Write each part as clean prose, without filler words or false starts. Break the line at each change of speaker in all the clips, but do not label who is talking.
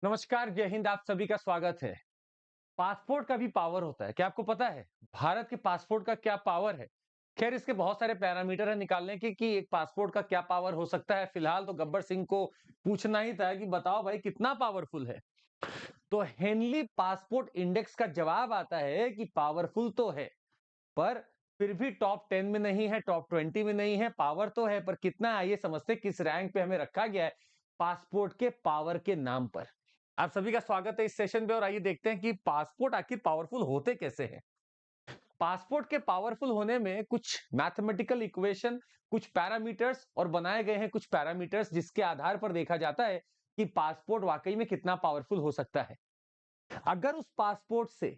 नमस्कार, जय हिंद। आप सभी का स्वागत है। पासपोर्ट का भी पावर होता है, क्या आपको पता है? भारत के पासपोर्ट का क्या पावर है? खैर, इसके बहुत सारे पैरामीटर है निकालने के कि एक पासपोर्ट का क्या पावर हो सकता है। फिलहाल तो गब्बर सिंह को पूछना ही था कि बताओ भाई कितना पावरफुल है। तो हेनली पासपोर्ट इंडेक्स का जवाब आता है कि पावरफुल तो है, पर फिर भी टॉप 10 में नहीं है, टॉप 20 में नहीं है। पावर तो है, पर कितना है आइए समझते हैं किस रैंक पे हमें रखा गया है पासपोर्ट के पावर के नाम पर। आप सभी का स्वागत है इस सेशन पे और आइए देखते हैं कि पासपोर्ट आखिर पावरफुल होते कैसे हैं। पासपोर्ट के पावरफुल होने में कुछ मैथमेटिकल इक्वेशन, कुछ पैरामीटर्स और बनाए गए हैं कुछ पैरामीटर्स जिसके आधार पर देखा जाता है कि पासपोर्ट वाकई में कितना पावरफुल हो सकता है। अगर उस पासपोर्ट से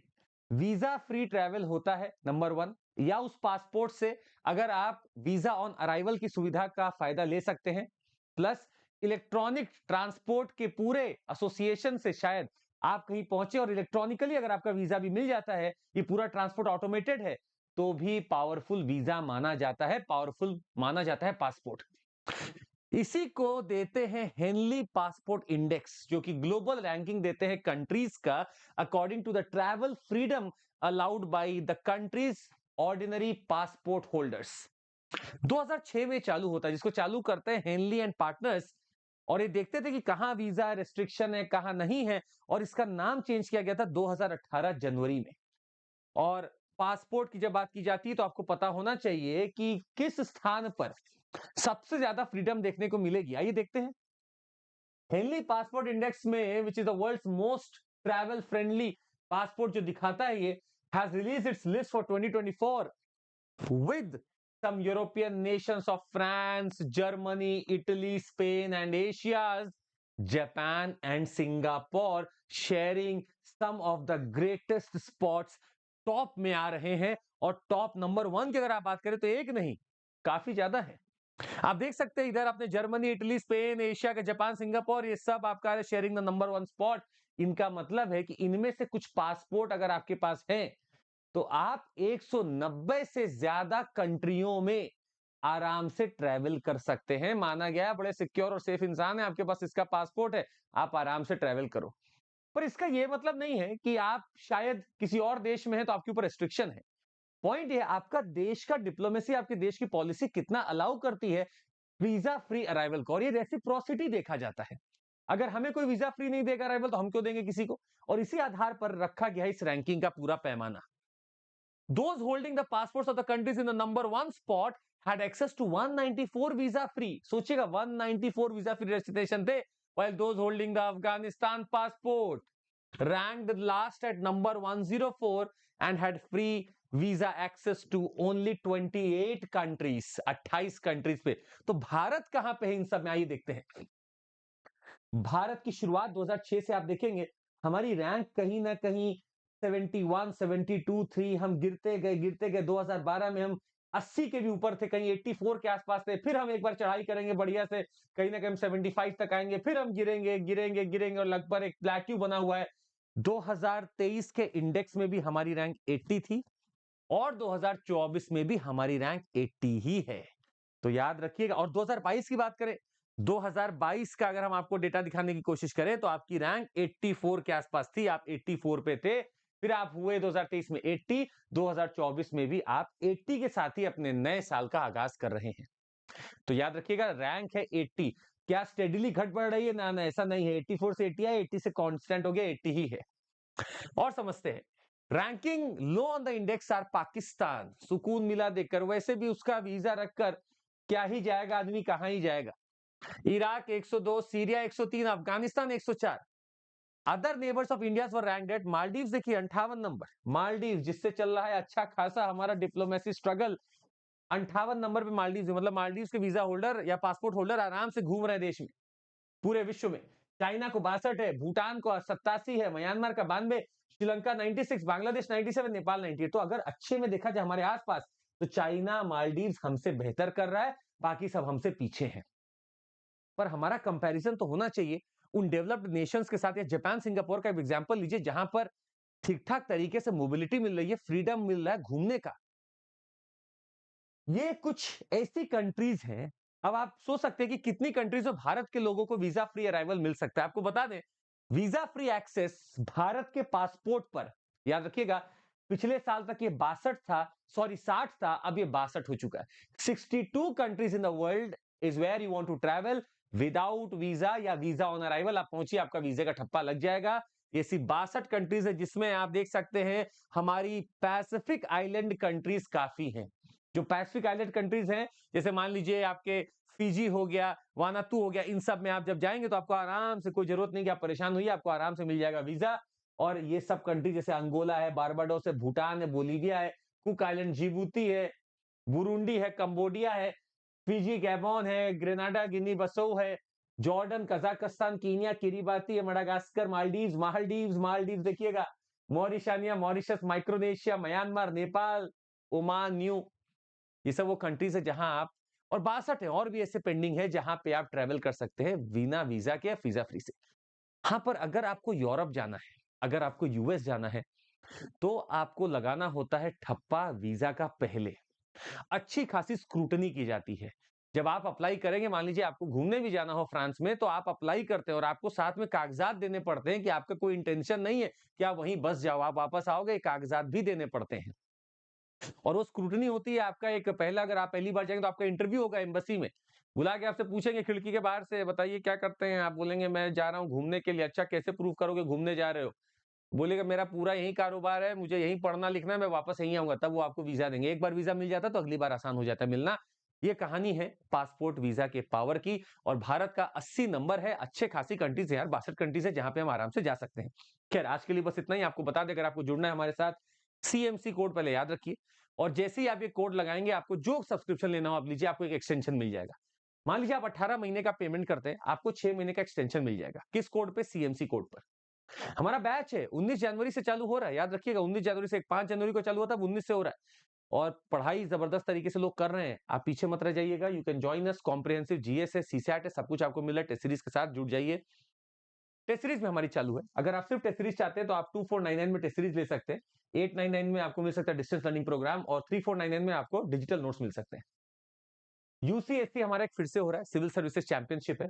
वीजा फ्री ट्रैवल होता है नंबर 1, या उस पासपोर्ट से अगर आप वीजा ऑन अराइवल की सुविधा का फायदा ले सकते हैं, प्लस इलेक्ट्रॉनिक ट्रांसपोर्ट के पूरे एसोसिएशन से शायद आप कहीं पहुंचे और इलेक्ट्रॉनिकली अगर आपका वीजा भी मिल जाता है, ये पूरा ट्रांसपोर्ट ऑटोमेटेड है, तो भी पावरफुल वीजा माना जाता है, पावरफुल माना जाता है पासपोर्ट। इसी को देते हैं हेनली पासपोर्ट इंडेक्स, जो कि ग्लोबल रैंकिंग देते हैं कंट्रीज का according to the travel freedom allowed by the countries ordinary passport holders. 2006 में चालू होता है, जिसको चालू करते हैं हेनली एंड पार्टनर्स। और ये देखते थे कि कहां वीजा रेस्ट्रिक्शन है कहां नहीं है, और इसका नाम चेंज किया गया था 2018 जनवरी में। और पासपोर्ट की जब बात की जाती है तो आपको पता होना चाहिए कि किस स्थान पर सबसे ज्यादा फ्रीडम देखने को मिलेगी। आइए देखते हैं। हेनली पासपोर्ट इंडेक्स में, which is the world's most travel friendly passport, जो दिखाता है ये, has release its list for 2024 with some European nations of France, Germany, Italy, Spain, and Asia's Japan and Singapore sharing some of the greatest spots। Top में आ रहे हैं, और top number 1 की अगर आप बात करें तो एक नहीं, काफी ज्यादा है। आप देख सकते हैं इधर आपने जर्मनी, इटली, स्पेन, एशिया का जापान, सिंगापुर, ये सब आपका शेयरिंग द नंबर 1 स्पॉट। इनका मतलब है कि इनमें से कुछ पासपोर्ट अगर आपके पास है तो आप 190 से ज्यादा कंट्रियों में आराम से ट्रैवल कर सकते हैं। माना गया है बड़े सिक्योर और सेफ इंसान है, आपके पास इसका पासपोर्ट है, आप आराम से ट्रैवल करो। पर इसका यह मतलब नहीं है कि आप शायद किसी और देश में हैं तो आपके ऊपर रिस्ट्रिक्शन है। पॉइंट ये, आपका देश का डिप्लोमेसी, आपके देश की पॉलिसी कितना अलाउ करती है वीजा फ्री अराइवल को, और ये रेसिप्रोसिटी देखा जाता है। अगर हमें कोई वीजा फ्री नहीं देगा अराइवल, तो हम क्यों देंगे किसी को? और इसी आधार पर रखा गया इस रैंकिंग का पूरा पैमाना। Those holding the passports of the countries in the number 1 spot had access to 194 visa free, सोचिएगा 194 visa free destination थे, while those holding the Afghanistan passport ranked last at number 104 and had free visa access to only 28 countries, 28 countries पे। तो भारत कहां पे है इन सब में, आइए देखते हैं। भारत की शुरुआत 2006 से आप देखेंगे, हमारी रैंक कहीं ना कहीं 71, 72 थी। हम गिरते गए 2012 में हम 80 के भी ऊपर थे, कहीं 84 के आसपास थे। फिर हम एक बार चढ़ाई करेंगे बढ़िया से, कहीं ना कहीं हम 75 तक आएंगे, फिर हम गिरेंगे गिरेंगे गिरेंगे, और लगभग एक प्लेट्यू बना हुआ है। 2023 के इंडेक्स में भी हमारी रैंक 80 थी, और 2024 में भी हमारी रैंक 80 ही है। तो याद रखिएगा। और 2022 की बात करें, 2022 का अगर हम आपको डेटा दिखाने की कोशिश करें तो आपकी रैंक 84 के आसपास थी, आप 84 पे थे। फिर आप हुए 2023 में 80, 2024 में भी आप 80 के साथ ही अपने नए साल का आगाज कर रहे हैं। तो याद रखिएगा, रैंक है 80। क्या स्टेडीली घट बढ़ रही है? ना ना, ऐसा नहीं है। 84 से 80 है, 80 से कांस्टेंट हो गया, 80 ही है। और समझते हैं। Ranking low on the index are Pakistan, सुकून मिला देखकर। वैसे भी उसका वीजा रखकर क्या ही जाएगा आदमी, कहां ही जाएगा। Iraq 102, Syria 103, Afghanistan 104। Other neighbours of India were ranked at Maldives, देखिए 58 नंबर। मालदीव जिससे चल रहा है अच्छा खासा हमारा डिप्लोमेसी स्ट्रगल, 58 नंबर पे मालदीव। मतलब मालदीव के वीजा होल्डर या पासपोर्ट होल्डर आराम से घूम रहे देश में, पूरे विश्व में। चाइना को 62 है, भूटान को 87 है, म्यांमार का 92, श्रीलंका 96, बांग्लादेश 97, नेपाल 98। तो अगर अच्छे में देखा जाए हमारे आसपास, तो चाइना, मालदीव हमसे बेहतर कर रहा है, बाकी सब हमसे पीछे हैं। पर हमारा कंपैरिजन तो होना चाहिए उन डेवलप्ड नेशंस के साथ। या जापान, सिंगापुर का एग्जांपल लीजिए, जहां पर ठीक ठाक तरीके से मोबिलिटी मिल रही है, फ्रीडम मिल रहा है घूमने का। ये कुछ ऐसी कंट्रीज हैं। अब आप सोच सकते हैं कि कितनी कंट्रीज में भारत के लोगों को वीजा फ्री अराइवल मिल सकता है। आपको बता दें, वीजा फ्री एक्सेस भारत के पासपोर्ट पर, याद रखिएगा, पिछले साल तक ये 62 था, सॉरी 60 था, अब ये 62 हो चुका है। 62 countries in the world is where you want to travel without visa या वीजा ऑन अराइवल। आप पहुंचिए, आपका वीजे का ठप्पा लग जाएगा। ये सिर्फ 62 कंट्रीज है, जिसमें आप देख सकते हैं हमारी पैसिफिक आइलैंड कंट्रीज काफी हैं। जो पैसिफिक आइलैंड कंट्रीज हैं, जैसे मान लीजिए आपके फिजी हो गया, वानातू हो गया, इन सब में आप जब जाएंगे तो आपको आराम से, कोई जरूरत नहीं कि आप परेशान होइए, आपको आराम से मिल जाएगा वीजा। और ये सब कंट्री जैसे अंगोला है, बारबाडोस है, भूटान है, बोलीविया है, कुक आइलैंड, जिबूती है, बुरुंडी है, कंबोडिया है, फिजी, गैबोन है, ग्रेनाडा, गिनी बसो है, जॉर्डन, कजाकिस्तान, कीनिया, किरिबाती है, मडागास्कर, मालदीव्स, मालदीव्स मालदीव्स देखिएगा, Mauritania, Mauritius, Micronesia, Myanmar, Nepal, Oman, new, ये सब वो कंट्रीज है जहां आप, और 62 है और भी ऐसे पेंडिंग है जहां पे आप ट्रेवल कर सकते हैं बिना वीजा के या वीजा फ्री से। हाँ, पर अगर आपको यूरोप जाना है, अगर आपको यूएस जाना है, तो आपको लगाना होता है ठप्पा वीजा का पहले। अच्छी खासी स्क्रूटनी की जाती है। जब आप अप्लाई करेंगे, मान लीजिए आपको घूमने भी जाना हो फ्रांस में, तो आप अप्लाई करते हैं और आपको साथ में कागजात देने पड़ते हैं कि आपका कोई इंटेंशन नहीं है कि आप वहीं बस जाओ, आप वापस आओगे, कागजात भी देने पड़ते हैं। और वो स्क्रूटनी होती है आपका एक पहला, अगर आप पहली बार जाएंगे तो आपका इंटरव्यू होगा एम्बेसी में, बुला के आपसे पूछेंगे खिड़की के बाहर से, बताइए क्या करते हैं, आप बोलेंगे मैं जा रहा हूँ घूमने के लिए। अच्छा, कैसे प्रूव करोगे घूमने जा रहे हो? बोलेगा मेरा पूरा यही कारोबार है, मुझे यही पढ़ना लिखना है, मैं वापस यहीं आऊंगा। तब वो आपको वीजा देंगे। एक बार वीजा मिल जाता है तो अगली बार आसान हो जाता है मिलना। ये कहानी है पासपोर्ट वीजा के पावर की। और भारत का 80 नंबर है, अच्छे खासी कंट्रीज है यार, 62 कंट्रीज है जहां पे हम आराम से जा सकते हैं। खैर, आज के लिए बस इतना ही। आपको बता दें, अगर आपको जुड़ना है हमारे साथ, सीएमसी कोड पहले याद रखिए, और जैसे ही आप ये कोड लगाएंगे, आपको जो सब्सक्रिप्शन लेना हो आप लीजिए, आपको एक एक्सटेंशन मिल जाएगा। मान लीजिए आप 18 महीने का पेमेंट करते हैं, आपको 6 महीने का एक्सटेंशन मिल जाएगा। किस कोड पे? सीएमसी कोड पर। हमारा बैच है 19 जनवरी से चालू हो रहा है, याद रखिएगा, 19 जनवरी से, 5 जनवरी को चालू हुआ था, अब 19 से हो रहा है। और पढ़ाई जबरदस्त तरीके से लोग कर रहे हैं, आप पीछे मत रह जाइएगा। You can join us, comprehensive GS है, सीसैट है, सब कुछ आपको मिल रहा है। टेस्ट सीरीज के साथ जुड़ जाइए। टेस्ट सीरीज में हमारी चालू है। अगर आप सिर्फ टेस्ट सीरीज चाहते हैं तो आप 2499 में टेस्ट सीरीज ले सकते हैं। 899 में आपको मिल सकता है डिस्टेंस लर्निंग प्रोग्राम, और 3499 में आपको डिजिटल नोट्स मिल सकते हैं। यूसीएससी हमारा एक फिर से हो रहा है, सिविल सर्विसेज चैंपियनशिप है,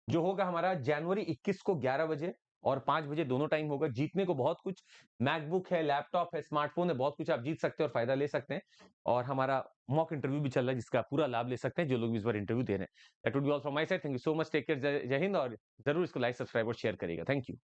जो होगा हमारा जनवरी 21 को 11 बजे और 5 बजे दोनों टाइम होगा। जीतने को बहुत कुछ, मैकबुक है, लैपटॉप है, स्मार्टफोन है, बहुत कुछ आप जीत सकते हैं और फायदा ले सकते हैं। और हमारा मॉक इंटरव्यू भी चल रहा है, जिसका पूरा लाभ ले सकते हैं जो लोग इस बार इंटरव्यू दे रहे हैं। That would be all from my side. Thank you so much, take care, Jai Hind. और जरूर इसको लाइक, सब्सक्राइब और शेयर करिएगा। Thank you.